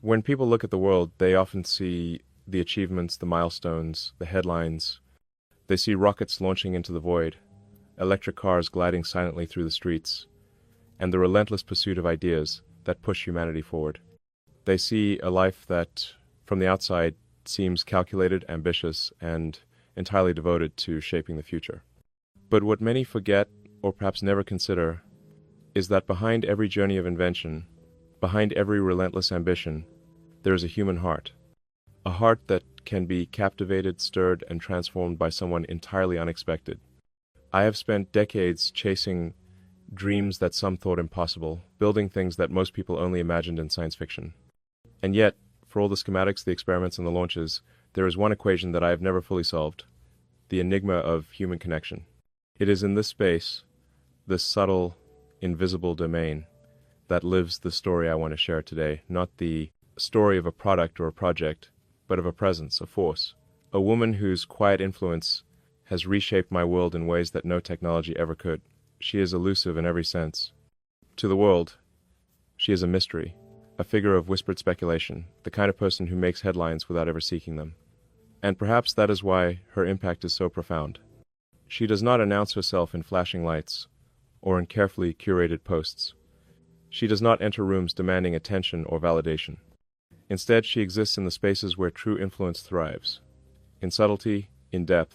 When people look at the world, they often see the achievements, the milestones, the headlines. They see rockets launching into the void, electric cars gliding silently through the streets, and the relentless pursuit of ideas that push humanity forward. They see a life that, from the outside, seems calculated, ambitious, and entirely devoted to shaping the future. But what many forget, or perhaps never consider, is that behind every journey of invention, behind every relentless ambition, there is a human heart. A heart that can be captivated, stirred, and transformed by someone entirely unexpected. I have spent decades chasing dreams that some thought impossible, building things that most people only imagined in science fiction. And yet, for all the schematics, the experiments, and the launches, there is one equation that I have never fully solved: the enigma of human connection. It is in this space, this subtle, invisible domain, that lives the story I want to share today, not the story of a product or a project, but of a presence, a force, a woman whose quiet influence has reshaped my world in ways that no technology ever could. She is elusive in every sense. To the world, she is a mystery, a figure of whispered speculation, the kind of person who makes headlines without ever seeking them. And perhaps that is why her impact is so profound. She does not announce herself in flashing lights or in carefully curated posts. She does not enter rooms demanding attention or validation. Instead, she exists in the spaces where true influence thrives, in subtlety, in depth,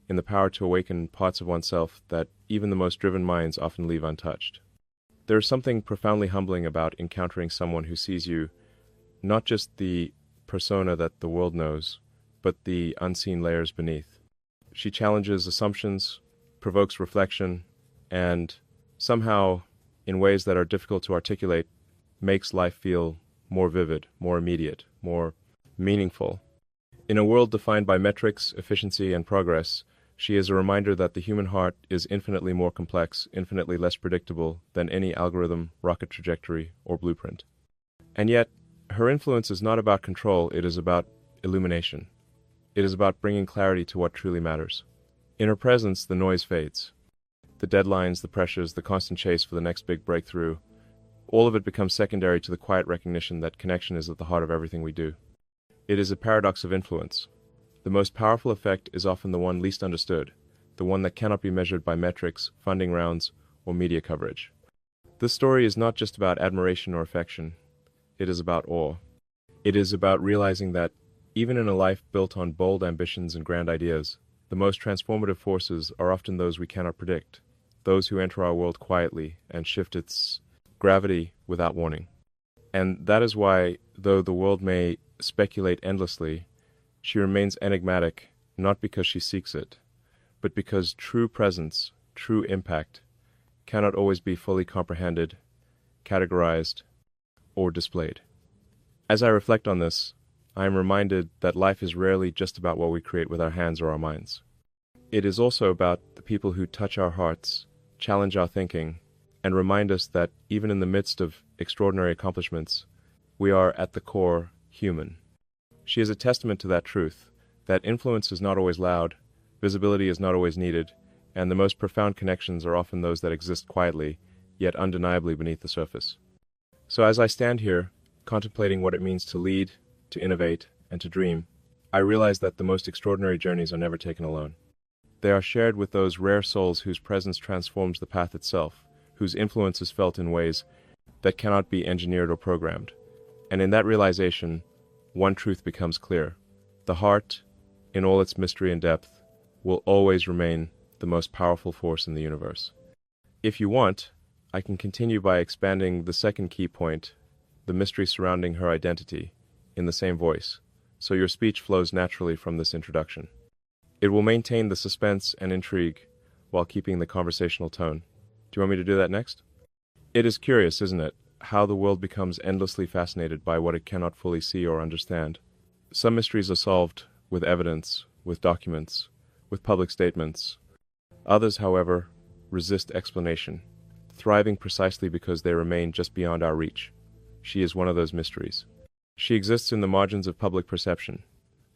in the power to awaken parts of oneself that even the most driven minds often leave untouched. There is something profoundly humbling about encountering someone who sees you, not just the persona that the world knows, but the unseen layers beneath. She challenges assumptions, provokes reflection, and somehow, in ways that are difficult to articulate, makes life feel more vivid, more immediate, more meaningful. In a world defined by metrics, efficiency, and progress, she is a reminder that the human heart is infinitely more complex, infinitely less predictable than any algorithm, rocket trajectory, or blueprint. And yet, her influence is not about control, it is about illumination. It is about bringing clarity to what truly matters. In her presence, the noise fades. The deadlines, the pressures, the constant chase for the next big breakthrough, all of it becomes secondary to the quiet recognition that connection is at the heart of everything we do. It is a paradox of influence. The most powerful effect is often the one least understood, the one that cannot be measured by metrics, funding rounds, or media coverage. This story is not just about admiration or affection. It is about awe. It is about realizing that, even in a life built on bold ambitions and grand ideas, the most transformative forces are often those we cannot predict, those who enter our world quietly and shift its gravity without warning. And that is why, though the world may speculate endlessly, she remains enigmatic, not because she seeks it, but because true presence, true impact, cannot always be fully comprehended, categorized, or displayed. As I reflect on this, I am reminded that life is rarely just about what we create with our hands or our minds. It is also about the people who touch our hearts, challenge our thinking, and remind us that even in the midst of extraordinary accomplishments, we are at the core human. She is a testament to that truth, that influence is not always loud, visibility is not always needed, and the most profound connections are often those that exist quietly, yet undeniably beneath the surface. So as I stand here, contemplating what it means to lead, to innovate, and to dream, I realize that the most extraordinary journeys are never taken alone. They are shared with those rare souls whose presence transforms the path itself, whose influence is felt in ways that cannot be engineered or programmed. And in that realization, one truth becomes clear. The heart, in all its mystery and depth, will always remain the most powerful force in the universe. If you want, I can continue by expanding the second key point, the mystery surrounding her identity, in the same voice, so your speech flows naturally from this introduction. It will maintain the suspense and intrigue while keeping the conversational tone. Do you want me to do that next? It is curious, isn't it, how the world becomes endlessly fascinated by what it cannot fully see or understand. Some mysteries are solved with evidence, with documents, with public statements. Others, however, resist explanation, thriving precisely because they remain just beyond our reach. She is one of those mysteries. She exists in the margins of public perception,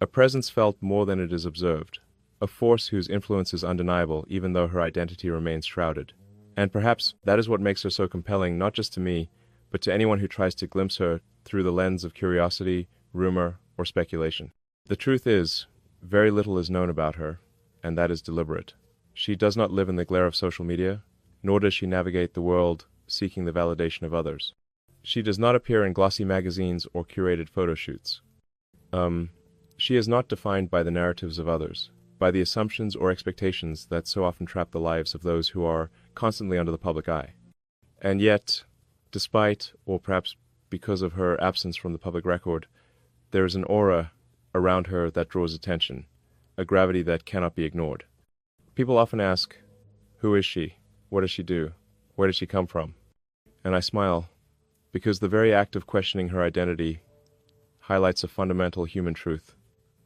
a presence felt more than it is observed, a force whose influence is undeniable even though her identity remains shrouded. And perhaps that is what makes her so compelling, not just to me, but to anyone who tries to glimpse her through the lens of curiosity, rumor, or speculation. The truth is, very little is known about her, and that is deliberate. She does not live in the glare of social media, nor does she navigate the world seeking the validation of others. She does not appear in glossy magazines or curated photo shoots. She is not defined by the narratives of others, by the assumptions or expectations that so often trap the lives of those who are constantly under the public eye. And yet, despite, or perhaps because of her absence from the public record, there is an aura around her that draws attention, a gravity that cannot be ignored. People often ask, who is she? What does she do? Where did she come from? And I smile, because the very act of questioning her identity highlights a fundamental human truth.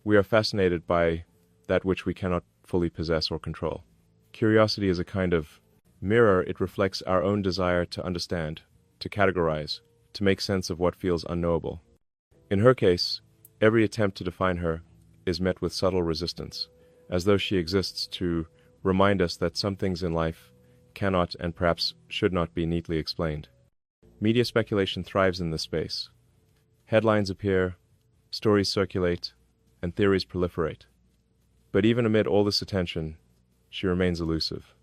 We are fascinated by that which we cannot fully possess or control. Curiosity is a kind of mirror. It reflects our own desire to understand, to categorize, to make sense of what feels unknowable. In her case, every attempt to define her is met with subtle resistance, as though she exists to remind us that some things in life cannot and perhaps should not be neatly explained. Media speculation thrives in this space. Headlines appear, stories circulate, and theories proliferate. But even amid all this attention, she remains elusive.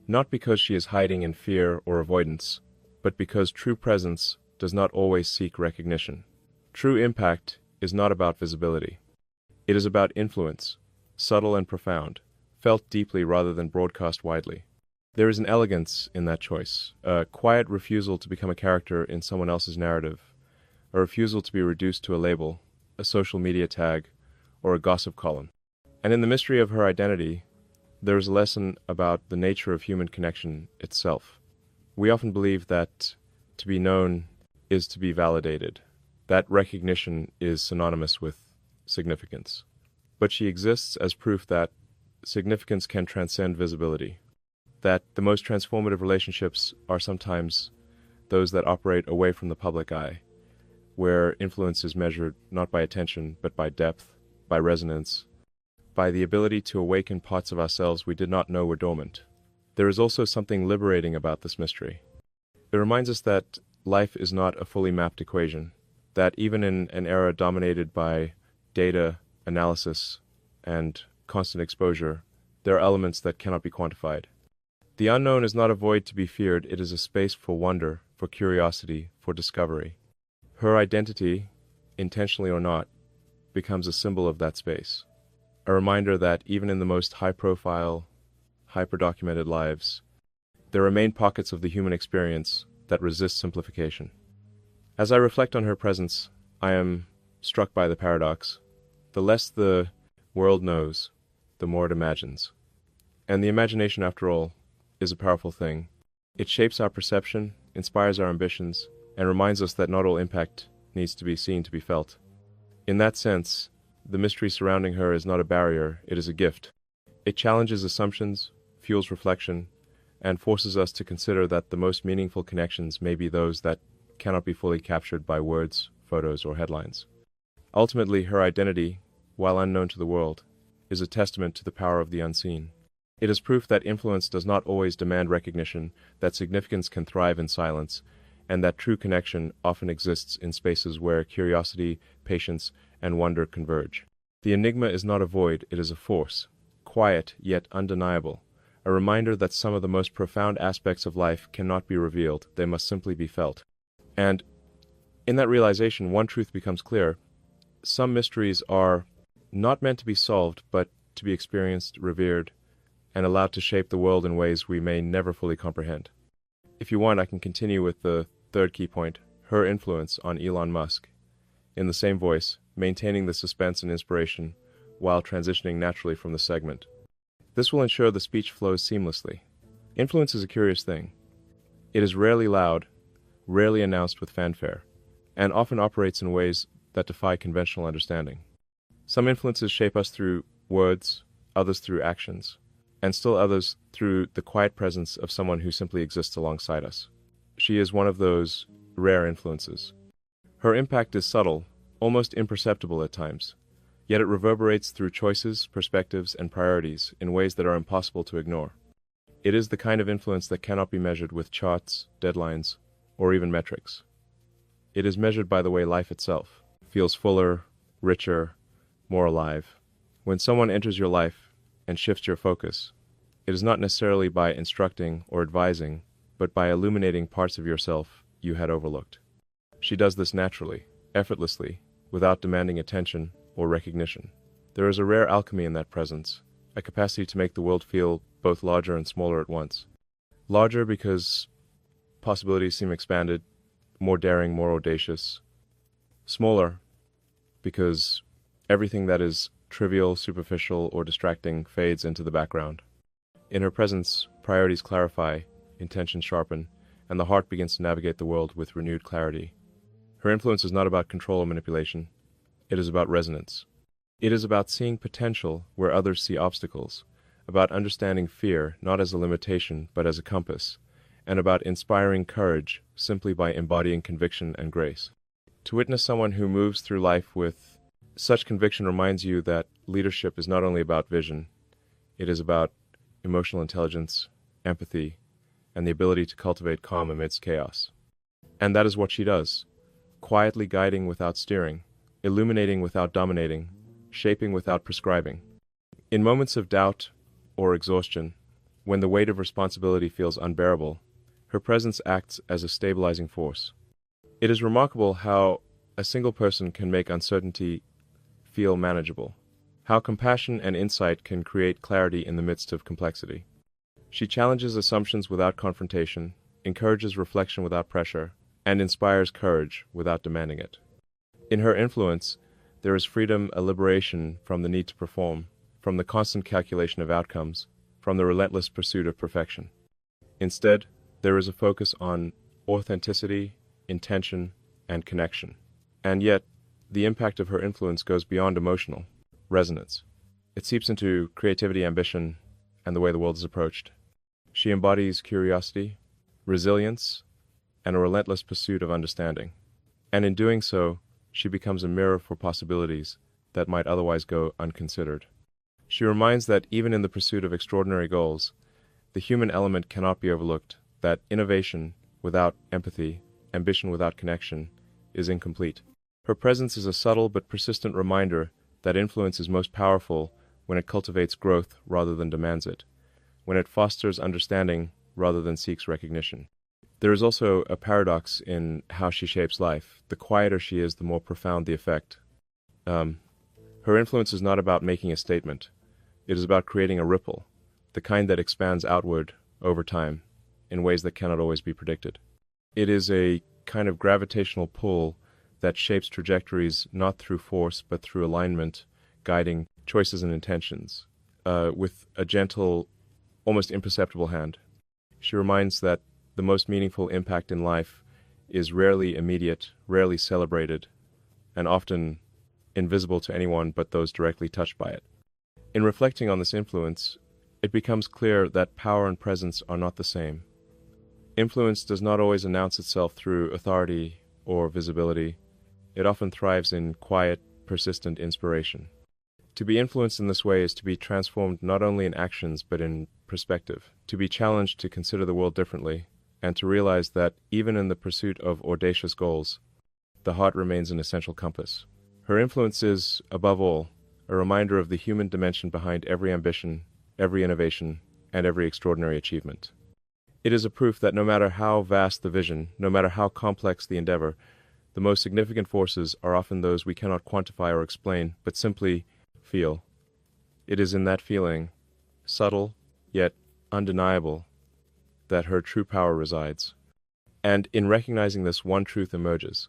Not because she is hiding in fear or avoidance, but because true presence does not always seek recognition. True impact is not about visibility. It is about influence, subtle and profound, felt deeply rather than broadcast widely. There is an elegance in that choice, a quiet refusal to become a character in someone else's narrative, a refusal to be reduced to a label, a social media tag, or a gossip column. And in the mystery of her identity, there is a lesson about the nature of human connection itself. We often believe that to be known is to be validated, that recognition is synonymous with significance. But she exists as proof that significance can transcend visibility, that the most transformative relationships are sometimes those that operate away from the public eye, where influence is measured not by attention, but by depth, by resonance, by the ability to awaken parts of ourselves we did not know were dormant. There is also something liberating about this mystery. It reminds us that life is not a fully mapped equation, that even in an era dominated by data, analysis, and constant exposure, there are elements that cannot be quantified. The unknown is not a void to be feared, it is a space for wonder, for curiosity, for discovery. Her identity, intentionally or not, becomes a symbol of that space. A reminder that even in the most high-profile, hyper-documented lives, there remain pockets of the human experience that resist simplification. As I reflect on her presence, I am struck by the paradox. The less the world knows, the more it imagines. And the imagination, after all, is a powerful thing. It shapes our perception, inspires our ambitions, and reminds us that not all impact needs to be seen to be felt. In that sense, the mystery surrounding her is not a barrier, it is a gift. It challenges assumptions, fuels reflection, and forces us to consider that the most meaningful connections may be those that cannot be fully captured by words, photos, or headlines. Ultimately, her identity, while unknown to the world, is a testament to the power of the unseen. It is proof that influence does not always demand recognition, that significance can thrive in silence, and that true connection often exists in spaces where curiosity, patience, and wonder converge. The enigma is not a void, it is a force, quiet yet undeniable, a reminder that some of the most profound aspects of life cannot be revealed, they must simply be felt. And in that realization, one truth becomes clear. Some mysteries are not meant to be solved, but to be experienced, revered, and allowed to shape the world in ways we may never fully comprehend. If you want, I can continue with the third key point, her influence on Elon Musk, in the same voice, maintaining the suspense and inspiration while transitioning naturally from the segment. This will ensure the speech flows seamlessly. Influence is a curious thing. It is rarely loud, rarely announced with fanfare, and often operates in ways that defy conventional understanding. Some influences shape us through words, others through actions, and still others through the quiet presence of someone who simply exists alongside us. She is one of those rare influences. Her impact is subtle, almost imperceptible at times, yet it reverberates through choices, perspectives, and priorities in ways that are impossible to ignore. It is the kind of influence that cannot be measured with charts, deadlines, or even metrics. It is measured by the way life itself feels fuller, richer, more alive. When someone enters your life and shifts your focus, it is not necessarily by instructing or advising, but by illuminating parts of yourself you had overlooked. She does this naturally, effortlessly, without demanding attention or recognition. There is a rare alchemy in that presence, a capacity to make the world feel both larger and smaller at once. Larger because possibilities seem expanded, more daring, more audacious. Smaller because everything that is trivial, superficial, or distracting fades into the background. In her presence, priorities clarify, intentions sharpen, and the heart begins to navigate the world with renewed clarity. Her influence is not about control or manipulation. It is about resonance. It is about seeing potential where others see obstacles, about understanding fear not as a limitation but as a compass, and about inspiring courage simply by embodying conviction and grace. To witness someone who moves through life with such conviction reminds you that leadership is not only about vision, it is about emotional intelligence, empathy, and the ability to cultivate calm amidst chaos. And that is what she does, quietly guiding without steering, illuminating without dominating, shaping without prescribing. In moments of doubt or exhaustion, when the weight of responsibility feels unbearable, her presence acts as a stabilizing force. It is remarkable how a single person can make uncertainty feel manageable, how compassion and insight can create clarity in the midst of complexity. She challenges assumptions without confrontation, encourages reflection without pressure, and inspires courage without demanding it. In her influence, there is freedom, a liberation from the need to perform, from the constant calculation of outcomes, from the relentless pursuit of perfection. Instead, there is a focus on authenticity, intention, and connection. And yet, the impact of her influence goes beyond emotional resonance. It seeps into creativity, ambition, and the way the world is approached. She embodies curiosity, resilience, and a relentless pursuit of understanding. And in doing so, she becomes a mirror for possibilities that might otherwise go unconsidered. She reminds that even in the pursuit of extraordinary goals, the human element cannot be overlooked, that innovation without empathy, ambition without connection, is incomplete. Her presence is a subtle but persistent reminder that influence is most powerful when it cultivates growth rather than demands it, when it fosters understanding rather than seeks recognition. There is also a paradox in how she shapes life. The quieter she is, the more profound the effect. Her influence is not about making a statement. It is about creating a ripple, the kind that expands outward over time in ways that cannot always be predicted. It is a kind of gravitational pull that shapes trajectories not through force but through alignment, guiding choices and intentions, with a gentle, almost imperceptible hand. She reminds that the most meaningful impact in life is rarely immediate, rarely celebrated, and often invisible to anyone but those directly touched by it. In reflecting on this influence, it becomes clear that power and presence are not the same. Influence does not always announce itself through authority or visibility. It often thrives in quiet, persistent inspiration. To be influenced in this way is to be transformed not only in actions but in perspective, to be challenged to consider the world differently, and to realize that even in the pursuit of audacious goals, the heart remains an essential compass. Her influence is, above all, a reminder of the human dimension behind every ambition, every innovation, and every extraordinary achievement. It is a proof that no matter how vast the vision, no matter how complex the endeavor, the most significant forces are often those we cannot quantify or explain, but simply feel. It is in that feeling, subtle yet undeniable, that her true power resides. And in recognizing this, one truth emerges.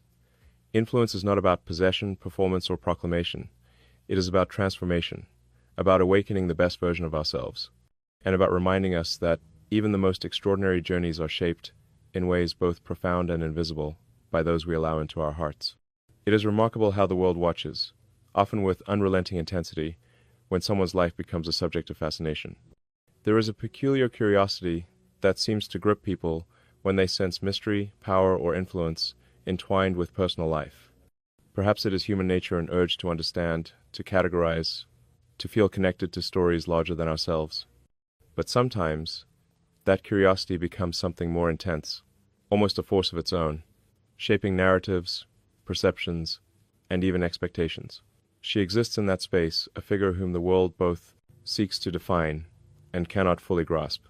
Influence is not about possession, performance, or proclamation. It is about transformation, about awakening the best version of ourselves, and about reminding us that even the most extraordinary journeys are shaped in ways both profound and invisible by those we allow into our hearts. It is remarkable how the world watches, often with unrelenting intensity, when someone's life becomes a subject of fascination. There is a peculiar curiosity that seems to grip people when they sense mystery, power, or influence entwined with personal life. Perhaps it is human nature, an urge to understand, to categorize, to feel connected to stories larger than ourselves. But sometimes, that curiosity becomes something more intense, almost a force of its own, shaping narratives, perceptions, and even expectations. She exists in that space, a figure whom the world both seeks to define and cannot fully grasp.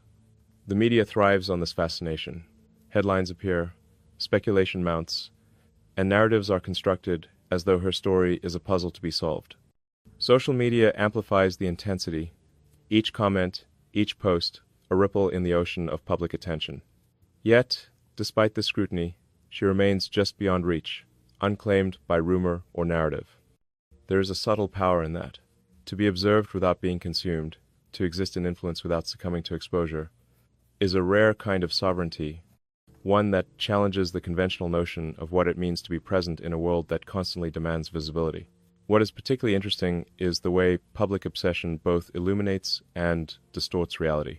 The media thrives on this fascination. Headlines appear, speculation mounts, and narratives are constructed as though her story is a puzzle to be solved. Social media amplifies the intensity, each comment, each post, a ripple in the ocean of public attention. Yet, despite this scrutiny, she remains just beyond reach, unclaimed by rumor or narrative. There is a subtle power in that. To be observed without being consumed, to exist in influence without succumbing to exposure, is a rare kind of sovereignty, one that challenges the conventional notion of what it means to be present in a world that constantly demands visibility. What is particularly interesting is the way public obsession both illuminates and distorts reality.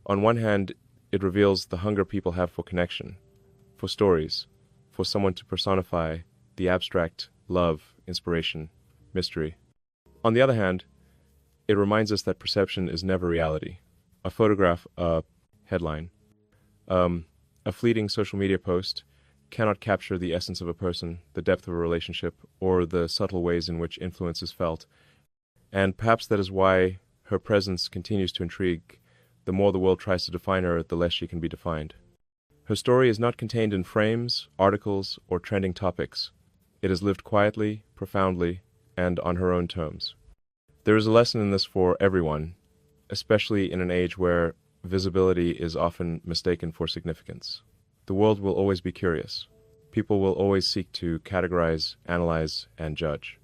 On one hand, it reveals the hunger people have for connection, for stories, for someone to personify the abstract love, inspiration, mystery. On the other hand, it reminds us that perception is never reality. A photograph, a headline, a fleeting social media post cannot capture the essence of a person, the depth of a relationship, or the subtle ways in which influence is felt. And perhaps that is why her presence continues to intrigue. The more the world tries to define her, the less she can be defined. Her story is not contained in frames, articles, or trending topics. It is lived quietly, profoundly, and on her own terms. There is a lesson in this for everyone, especially in an age where visibility is often mistaken for significance. The world will always be curious. People will always seek to categorize, analyze, and judge.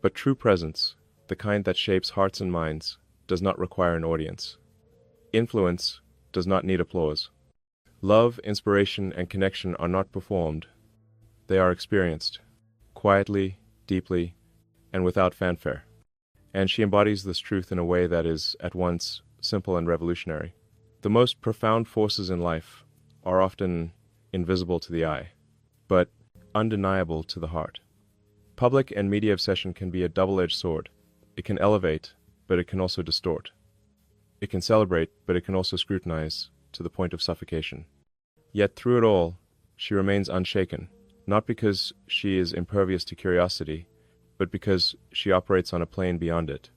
But true presence, the kind that shapes hearts and minds, does not require an audience. Influence does not need applause. Love, inspiration, and connection are not performed. They are experienced, quietly, deeply, and without fanfare. And she embodies this truth in a way that is at once simple and revolutionary. The most profound forces in life are often invisible to the eye, but undeniable to the heart. Public and media obsession can be a double-edged sword. It can elevate, but it can also distort. It can celebrate, but it can also scrutinize to the point of suffocation. Yet through it all, she remains unshaken, not because she is impervious to curiosity, but because she operates on a plane beyond it.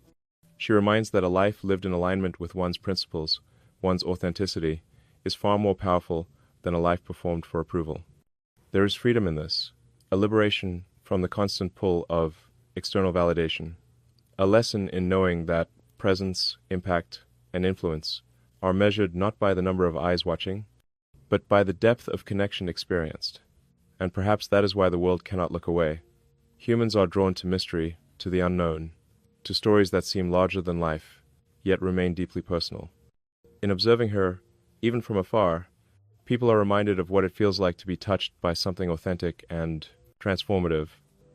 She reminds that a life lived in alignment with one's principles, one's authenticity, is far more powerful than a life performed for approval. There is freedom in this, a liberation from the constant pull of external validation, a lesson in knowing that presence, impact, and influence are measured not by the number of eyes watching, but by the depth of connection experienced. And perhaps that is why the world cannot look away. Humans are drawn to mystery, to the unknown, to stories that seem larger than life, yet remain deeply personal. In observing her, even from afar, people are reminded of what it feels like to be touched by something authentic and transformative.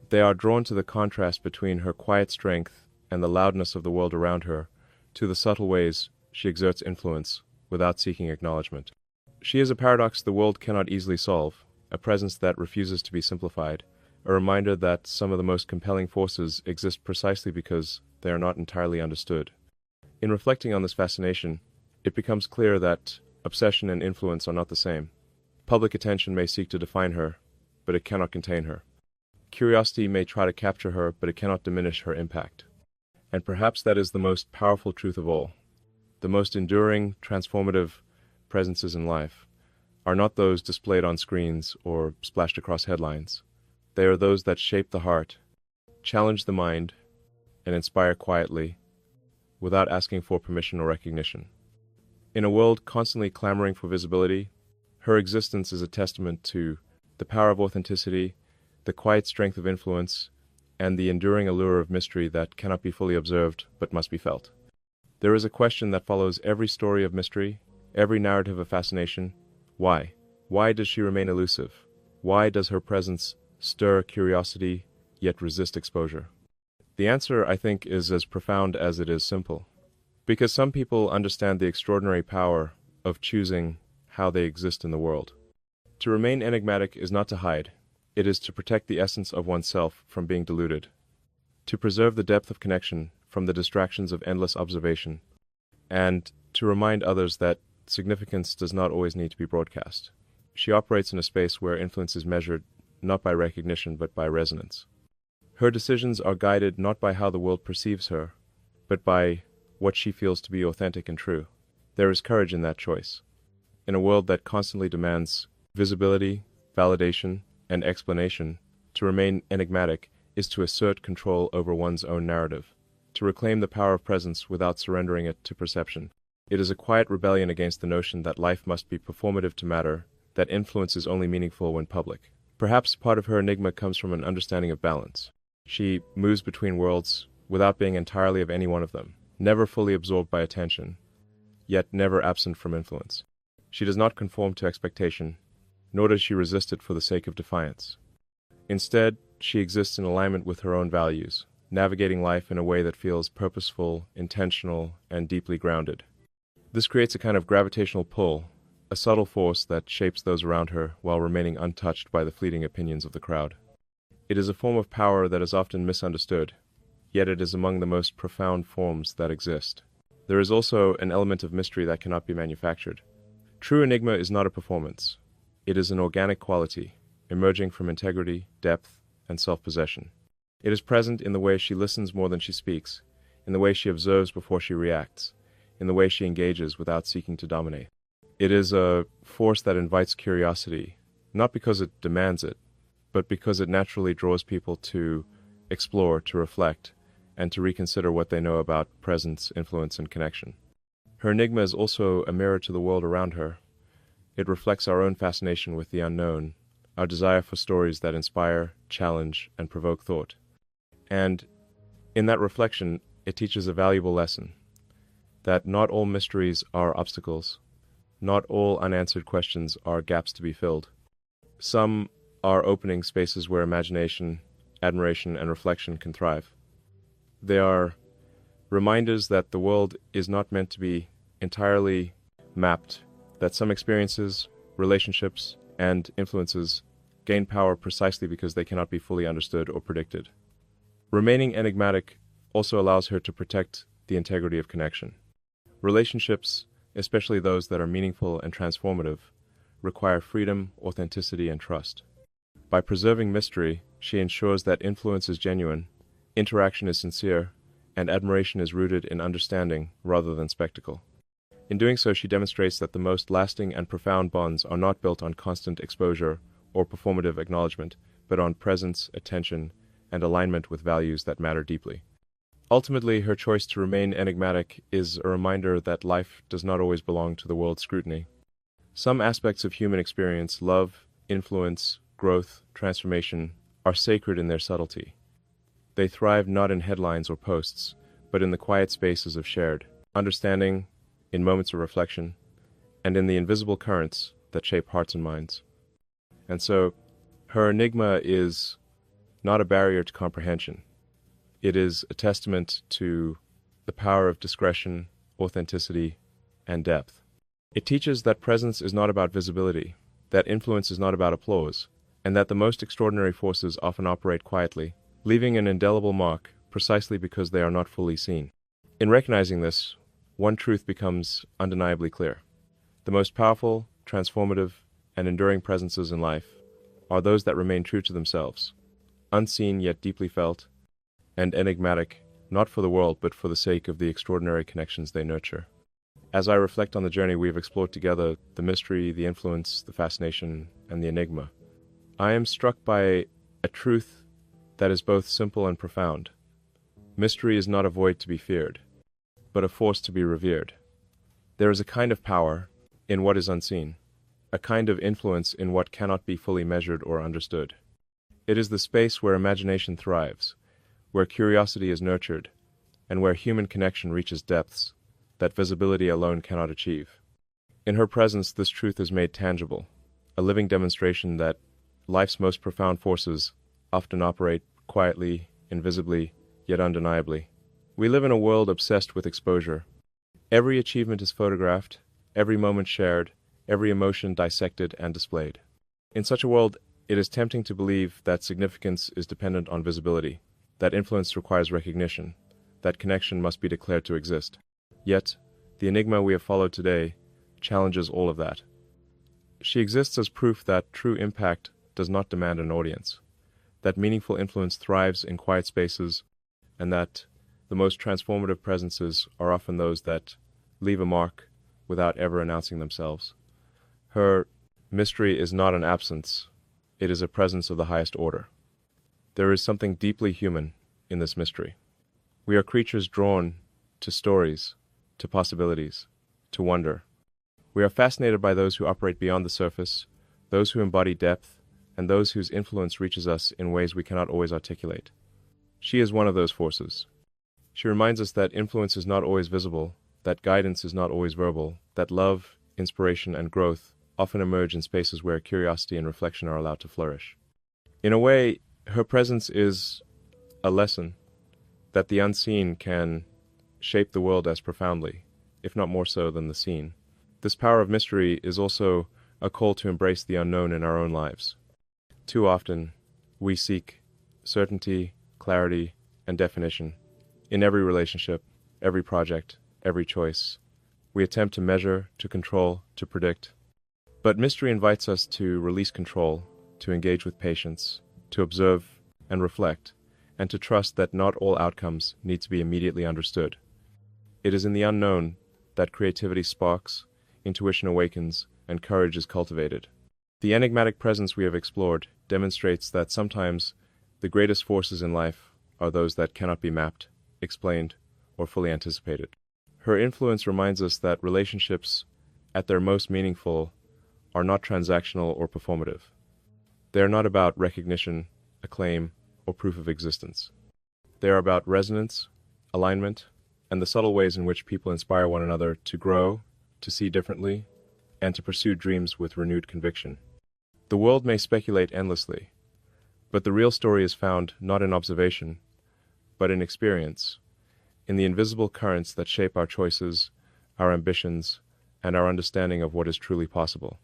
They are drawn to the contrast between her quiet strength and the loudness of the world around her, to the subtle ways she exerts influence without seeking acknowledgement. She is a paradox the world cannot easily solve, a presence that refuses to be simplified, a reminder that some of the most compelling forces exist precisely because they are not entirely understood. In reflecting on this fascination, it becomes clear that obsession and influence are not the same. Public attention may seek to define her, but it cannot contain her. Curiosity may try to capture her, but it cannot diminish her impact. And perhaps that is the most powerful truth of all. The most enduring, transformative presences in life are not those displayed on screens or splashed across headlines. They are those that shape the heart, challenge the mind, and inspire quietly, without asking for permission or recognition. In a world constantly clamoring for visibility, her existence is a testament to the power of authenticity, the quiet strength of influence, and the enduring allure of mystery that cannot be fully observed but must be felt. There is a question that follows every story of mystery, every narrative of fascination. Why? Why does she remain elusive? Why does her presence stir curiosity, yet resist exposure? The answer, I think, is as profound as it is simple. Because some people understand the extraordinary power of choosing how they exist in the world. To remain enigmatic is not to hide. It is to protect the essence of oneself from being diluted. To preserve the depth of connection from the distractions of endless observation. And to remind others that significance does not always need to be broadcast. She operates in a space where influence is measured not by recognition but by resonance. Her decisions are guided not by how the world perceives her, but by what she feels to be authentic and true. There is courage in that choice. In a world that constantly demands visibility, validation, and explanation, to remain enigmatic is to assert control over one's own narrative, to reclaim the power of presence without surrendering it to perception. It is a quiet rebellion against the notion that life must be performative to matter, that influence is only meaningful when public. Perhaps part of her enigma comes from an understanding of balance. She moves between worlds without being entirely of any one of them, never fully absorbed by attention, yet never absent from influence. She does not conform to expectation, nor does she resist it for the sake of defiance. Instead, she exists in alignment with her own values, navigating life in a way that feels purposeful, intentional, and deeply grounded. This creates a kind of gravitational pull, a subtle force that shapes those around her while remaining untouched by the fleeting opinions of the crowd. It is a form of power that is often misunderstood, yet it is among the most profound forms that exist. There is also an element of mystery that cannot be manufactured. True enigma is not a performance. It is an organic quality, emerging from integrity, depth, and self-possession. It is present in the way she listens more than she speaks, in the way she observes before she reacts, in the way she engages without seeking to dominate. It is a force that invites curiosity, not because it demands it, but because it naturally draws people to explore, to reflect, and to reconsider what they know about presence, influence, and connection. Her enigma is also a mirror to the world around her. It reflects our own fascination with the unknown, our desire for stories that inspire, challenge, and provoke thought. And in that reflection, it teaches a valuable lesson, that not all mysteries are obstacles, not all unanswered questions are gaps to be filled. Some are opening spaces where imagination, admiration, and reflection can thrive. They are reminders that the world is not meant to be entirely mapped, that some experiences, relationships, and influences gain power precisely because they cannot be fully understood or predicted. Remaining enigmatic also allows her to protect the integrity of connection. Relationships, especially those that are meaningful and transformative, require freedom, authenticity, and trust. By preserving mystery, she ensures that influence is genuine, interaction is sincere, and admiration is rooted in understanding rather than spectacle. In doing so, she demonstrates that the most lasting and profound bonds are not built on constant exposure or performative acknowledgement, but on presence, attention, and alignment with values that matter deeply. Ultimately, her choice to remain enigmatic is a reminder that life does not always belong to the world's scrutiny. Some aspects of human experience, love, influence, growth, transformation, are sacred in their subtlety. They thrive not in headlines or posts, but in the quiet spaces of shared understanding, in moments of reflection, and in the invisible currents that shape hearts and minds. And so, her enigma is not a barrier to comprehension. It is a testament to the power of discretion, authenticity, and depth. It teaches that presence is not about visibility, that influence is not about applause, and that the most extraordinary forces often operate quietly, leaving an indelible mark precisely because they are not fully seen. In recognizing this, one truth becomes undeniably clear. The most powerful, transformative, and enduring presences in life are those that remain true to themselves, unseen yet deeply felt, and enigmatic, not for the world but for the sake of the extraordinary connections they nurture. As I reflect on the journey we have explored together, the mystery, the influence, the fascination, and the enigma, I am struck by a truth that is both simple and profound. Mystery is not a void to be feared, but a force to be revered. There is a kind of power in what is unseen, a kind of influence in what cannot be fully measured or understood. It is the space where imagination thrives, where curiosity is nurtured, and where human connection reaches depths that visibility alone cannot achieve. In her presence, this truth is made tangible, a living demonstration that life's most profound forces often operate quietly, invisibly, yet undeniably. We live in a world obsessed with exposure. Every achievement is photographed, every moment shared, every emotion dissected and displayed. In such a world, it is tempting to believe that significance is dependent on visibility, that influence requires recognition, that connection must be declared to exist. Yet, the enigma we have followed today challenges all of that. She exists as proof that true impact does not demand an audience, that meaningful influence thrives in quiet spaces, and that the most transformative presences are often those that leave a mark without ever announcing themselves. Her mystery is not an absence, it is a presence of the highest order. There is something deeply human in this mystery. We are creatures drawn to stories, to possibilities, to wonder. We are fascinated by those who operate beyond the surface, those who embody depth, and those whose influence reaches us in ways we cannot always articulate. She is one of those forces. She reminds us that influence is not always visible, that guidance is not always verbal, that love, inspiration, and growth often emerge in spaces where curiosity and reflection are allowed to flourish. In a way, her presence is a lesson that the unseen can shape the world as profoundly, if not more so than the seen. This power of mystery is also a call to embrace the unknown in our own lives. Too often, we seek certainty, clarity, and definition. In every relationship, every project, every choice, we attempt to measure, to control, to predict. But mystery invites us to release control, to engage with patience, to observe and reflect, and to trust that not all outcomes need to be immediately understood. It is in the unknown that creativity sparks, intuition awakens, and courage is cultivated. The enigmatic presence we have explored demonstrates that sometimes the greatest forces in life are those that cannot be mapped, explained, or fully anticipated. Her influence reminds us that relationships, at their most meaningful, are not transactional or performative. They are not about recognition, acclaim, or proof of existence. They are about resonance, alignment, and the subtle ways in which people inspire one another to grow, to see differently, and to pursue dreams with renewed conviction. The world may speculate endlessly, but the real story is found not in observation, but in experience, in the invisible currents that shape our choices, our ambitions, and our understanding of what is truly possible.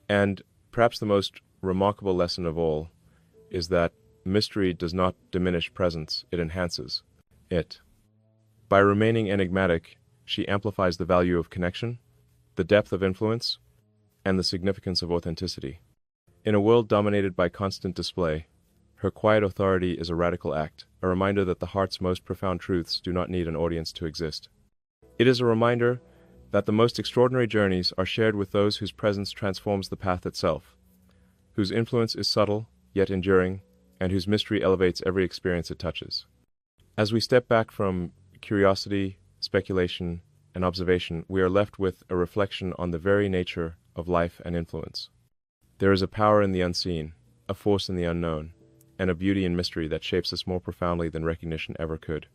And perhaps the most remarkable lesson of all is that mystery does not diminish presence, it enhances it. By remaining enigmatic, she amplifies the value of connection, the depth of influence, and the significance of authenticity. In a world dominated by constant display, her quiet authority is a radical act, a reminder that the heart's most profound truths do not need an audience to exist. It is a reminder that the most extraordinary journeys are shared with those whose presence transforms the path itself, whose influence is subtle, yet enduring, and whose mystery elevates every experience it touches. As we step back from curiosity, speculation, and observation, we are left with a reflection on the very nature of life and influence. There is a power in the unseen, a force in the unknown, and a beauty in mystery that shapes us more profoundly than recognition ever could.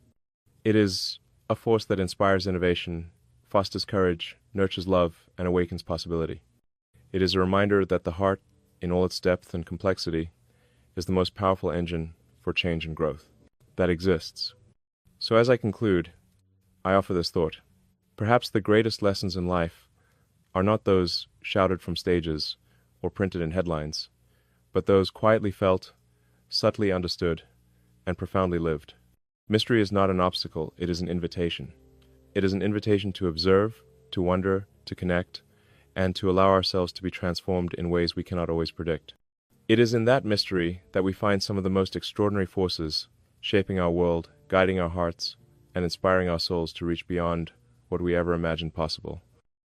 It is a force that inspires innovation, fosters courage, nurtures love, and awakens possibility. It is a reminder that the heart, in all its depth and complexity, is the most powerful engine for change and growth that exists. So as I conclude, I offer this thought. Perhaps the greatest lessons in life are not those shouted from stages or printed in headlines, but those quietly felt, subtly understood, and profoundly lived. Mystery is not an obstacle, it is an invitation. It is an invitation to observe, to wonder, to connect, and to allow ourselves to be transformed in ways we cannot always predict. It is in that mystery that we find some of the most extraordinary forces shaping our world, guiding our hearts, and inspiring our souls to reach beyond what we ever imagined possible.